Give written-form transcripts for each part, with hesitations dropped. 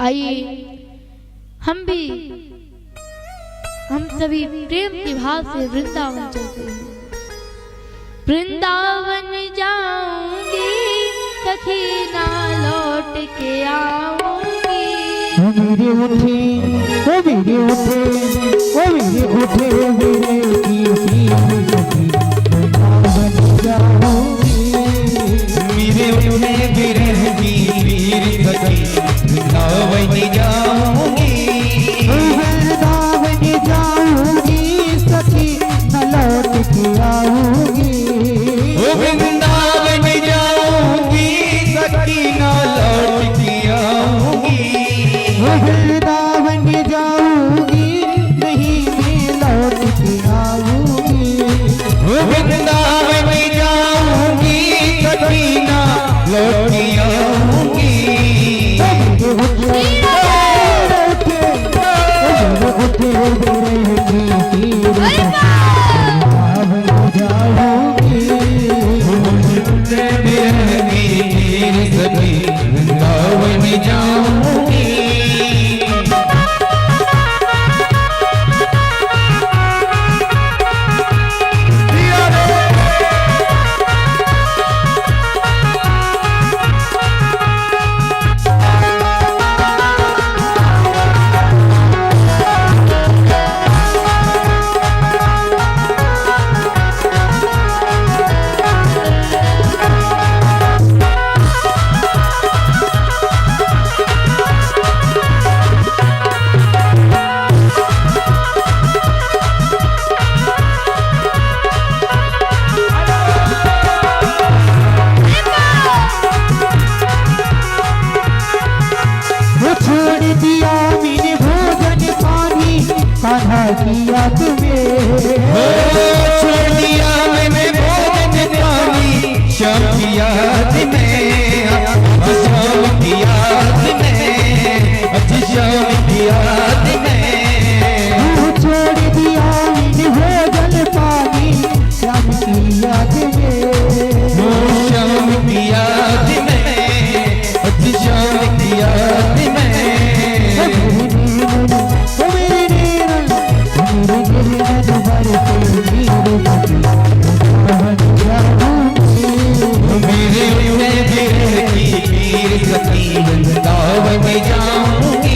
आइए हम सभी प्रेम के भाव से वृंदावन चलते हैं। वृंदावन जाऊंगी सखी ना लौट के आऊंगी। मेरे उठे ओ मेरे उठे ओ मेरे उठे मेरे की सखी वृंदावन जाऊंगी। मेरे उठे बिरह की वीर सखी वृंदावन जाऊंगी। वृंदावन जाऊंगी सखी न लौट के आऊंगी। वृंदावन जाऊंगी सखी न लौट के आऊंगी। वृंदावन जाऊंगी नहीं मैं लौट के आऊंगी। वृंदावन जाऊंगी सखी न लौट के आऊंगी। वृंदावन जाऊंगी। किया तुम्हें छोड़ दिया मैंने भोजन पानी शाम की याद में। शाम की याद में अच्छी शाम की याद में। छोड़ दिया भोजन पानी शाम की याद में। शाम की याद में अच्छी शाम की याद में। वृंदावन जाऊंगी।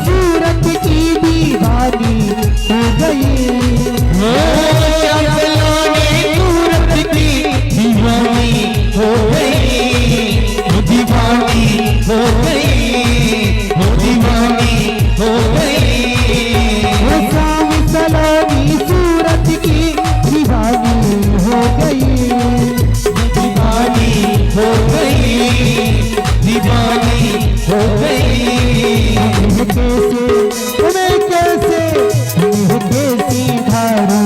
सूरत की दीवानी हो गई। सूरत की दीवानी हो गई। दीवानी हो गई। दीवानी हो गई। शाम सलोनी सूरत की दीवानी हो गई। दीवानी हो गई। दीवानी हो गई। कैसे तुम्हें कैसी धारा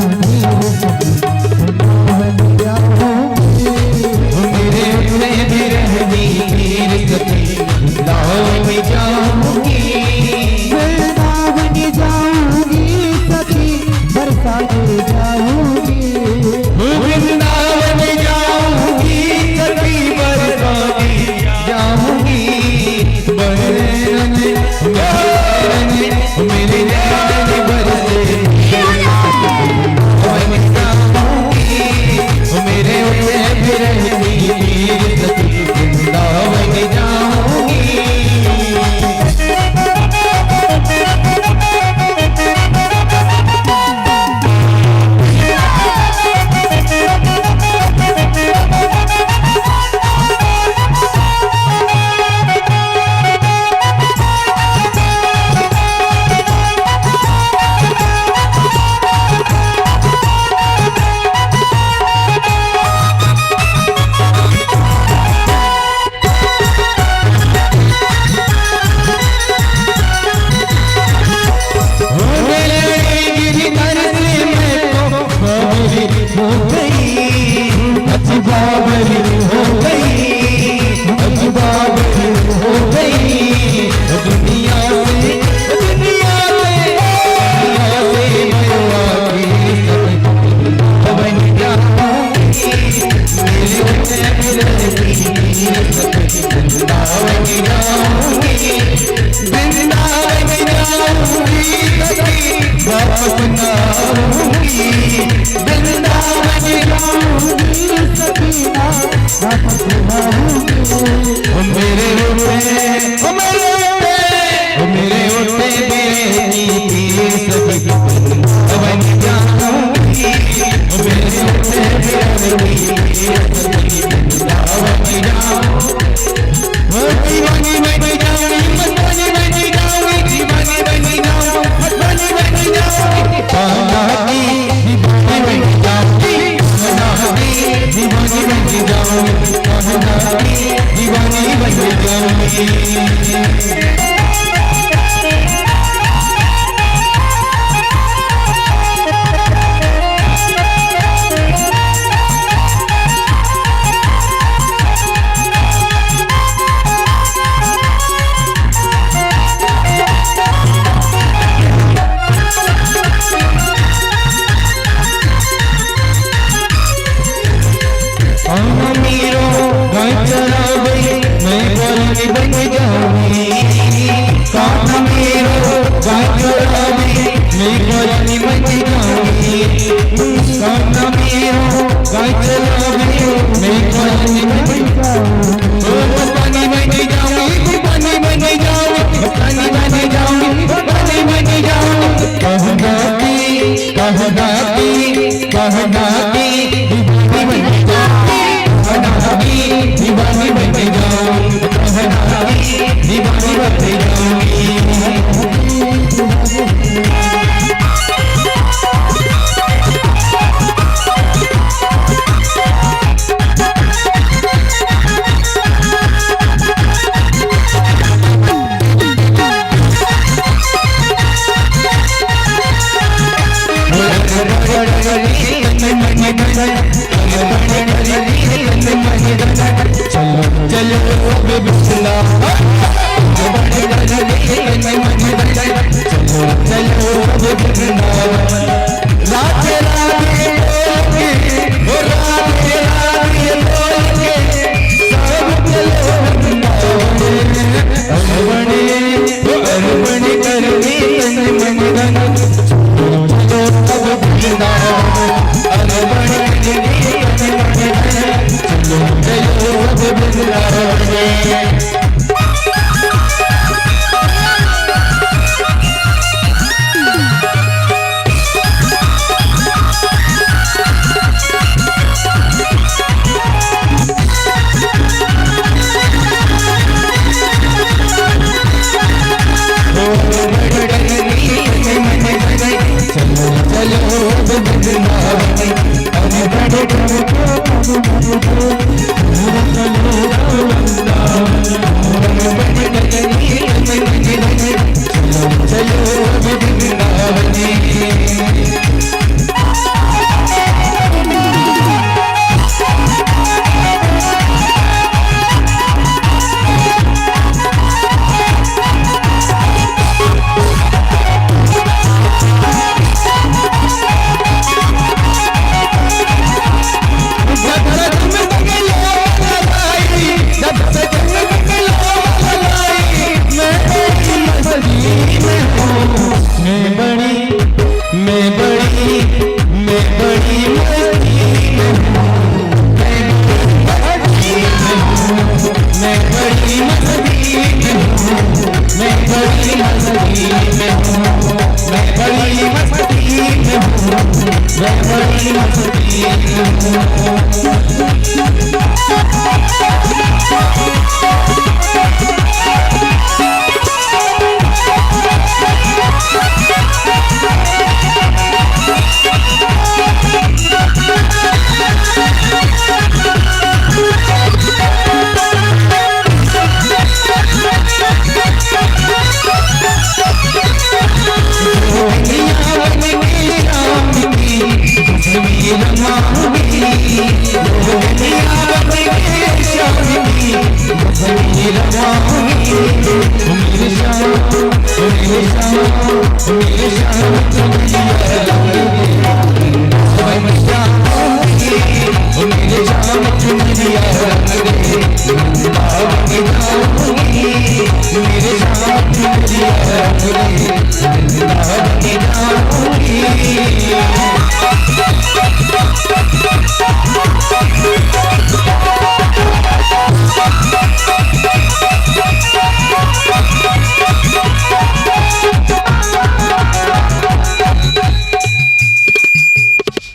कान्हा की दीवानी बन जाऊंगी, कान्हा की दीवानी बन जाऊंगी, कान्हा की दीवानी बन जाऊंगी।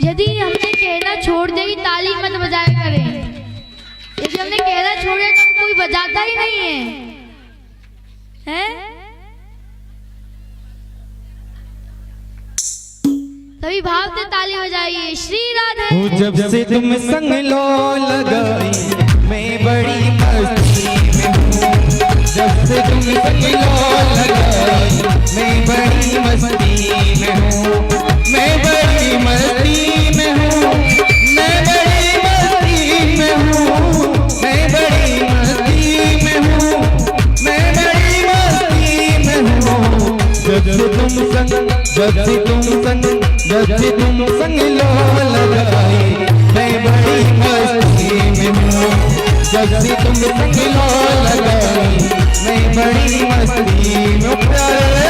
यदि हमने कहना छोड़ देगी ताली मत बजाया करें। यदि हमने कहना छोड़ दिया तो कोई बजाता ही नहीं है, हैं? सभी भाव से ताली बजाइए। श्री राधे। ओ जब से तुम संग लो लगाई मैं बड़ी मस्ती में हूँ। जब से तुम संग लो लगाई मैं बड़ी मस्ती में हूँ। मैं बड़ी मस्ती में हूँ। मैं बड़ी मस्ती में हूँ। मैं बड़ी मस्ती में हूँ। मैं बड़ी मस्ती में हूँ। जब से तुम संग लो लगाई मैं बड़ी मस्ती में हूँ। जब से तुम संग लो लगाई मैं बड़ी मस्ती में प्यारे।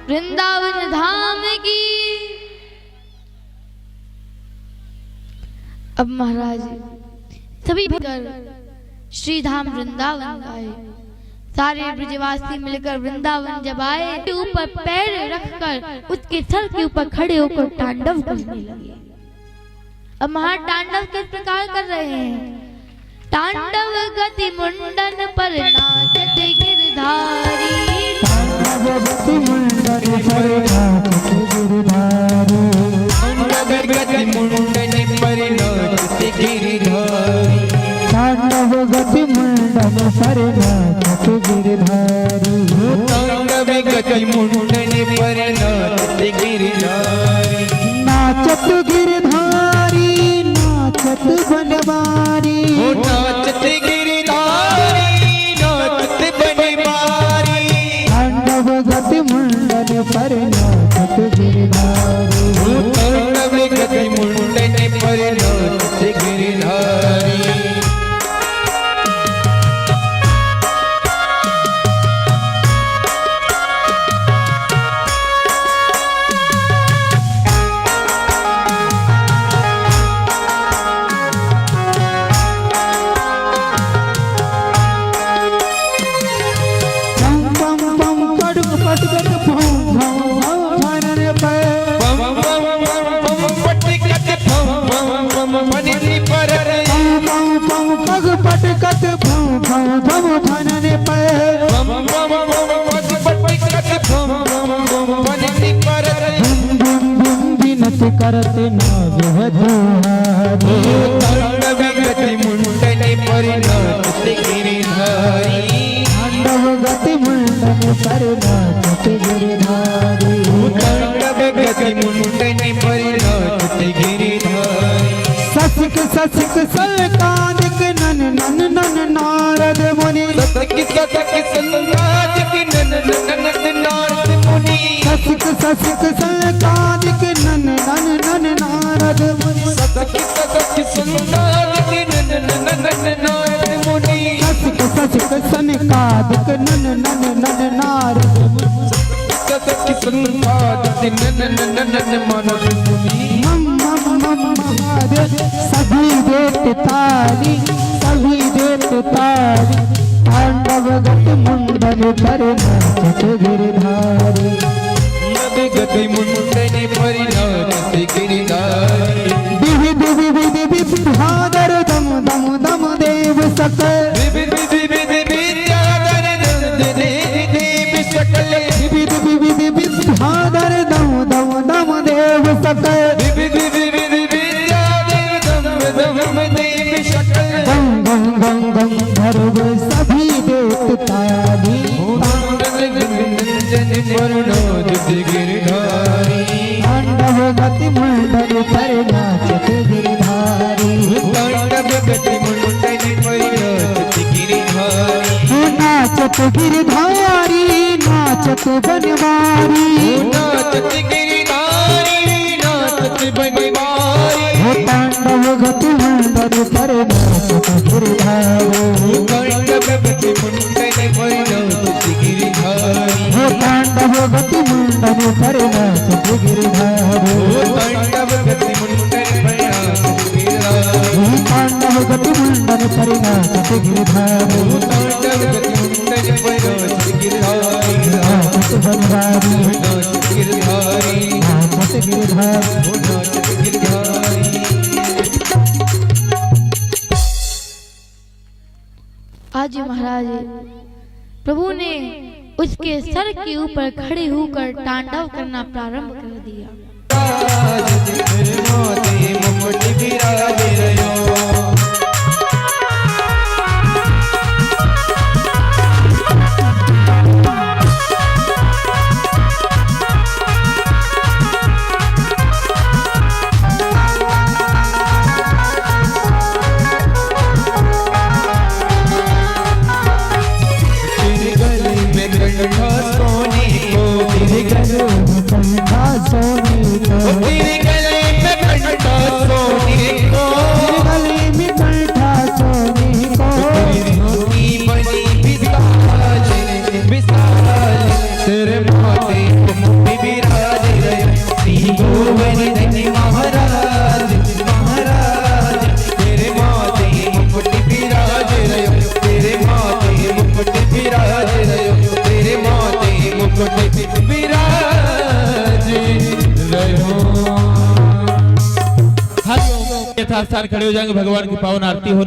वृंदावन धाम की। अब महाराज सभी मिलकर श्री धाम वृंदावन आए। सारे ब्रजवासी मिलकर वृंदावन जब आए तो ऊपर पैर रखकर उसके सर के ऊपर खड़े होकर तांडव करने लगे। अब महातांडव किस प्रकार कर रहे हैं? तांडव गति मुंडन पर नाचत गिरधारी। तांडव गति मुंडन पर नाचत गिरधारी। तांडव गति मुंडन पर नाचत गिरधारी। तांडव गति मुंडन पर नाचत गिरधारी। तांडव गति मुंडन पर नाचत गिरधारी। नाचत गिरधारी नाचत बनवारी। नाचत गिरधारी नाचत बनवारी। तांडव गति मुंडन पर नाचत गिरधारी। तांडव गति मुंडन पर नाचत गिरधारी। करत नाज दुहारी। तांडव गति मुंडन पर नाचत गिरधारी। तांडव गति मुंडन पर नाचत गिरधारी। तांडव गति मुंडन पर नाचत गिरधारी। ससिक ससिक सलकादिक नन नन नन नारद मुनि सतक संगादिक नन नन नन नारद मुनि ससिक सलकादिक नन नन नन नारद मुनि सतक संगादिक नन नन नन नारद मुनि ससिक सनकादिक नन नन नन नारद मुनि सतक संगादिक नन नन नन मानव मुनि मम मम मम महादेव सभी देत ताली तांडव गत मुंडन पर नाचत गिरधारी गति मुंडन पर नाचत गिरधारी विविध विविध विद्याधर दम दम दम देव सकल विविध विद्याधर देव सकल विविध विविध विद्याधर दम दम दम देव सकल विविध विद्याधर दम दम देव सकल गम गम गम गम धर्व सभी देत ताली गिरधारी तांडव गति मुंडन पर नाचत गिरधारी तांडव गति मुंडन पर नाचत गिरधारी नाचत गिरधारी नाचत बनवारी नाचत गिरधारी नाचत बनवारी हो तांडव गति मुंडन पर नाचत गिरधारी तांडव गति मुंडन पर नाचत गिरधारी हो तांडव गति मुंडन पर नाचत गिरधारी तांडव गति मुंडन पर नाचत गिरधारी हो तांडव गति मुंडन पर नाचत गिरधारी तांडव गति मुंडन पर नाचत गिरधारी नाचत बनवारी नाचत गिरधारी नाचत गिरधारी नाचत गिरधारी आज महाराज प्रभु ने उसके सर के ऊपर खड़े होकर तांडव करना प्रारंभ कर दिया। मोती मुकुट विराज रयो तेरे गले में कंठा सोने को गले में कंठा सोने को तेरी धोती बनी विशाल विशाल तेरे माथे मुकुट विराज रहे श्री गोवर्धन महाराज महाराज तेरे माथे मुकुट विराज रहे तेरे माथे मुकुट विराज रहे तेरे माथे मुकुट विराज यथास्थान खड़े हो जाएंगे, भगवान की पावन आरती हो।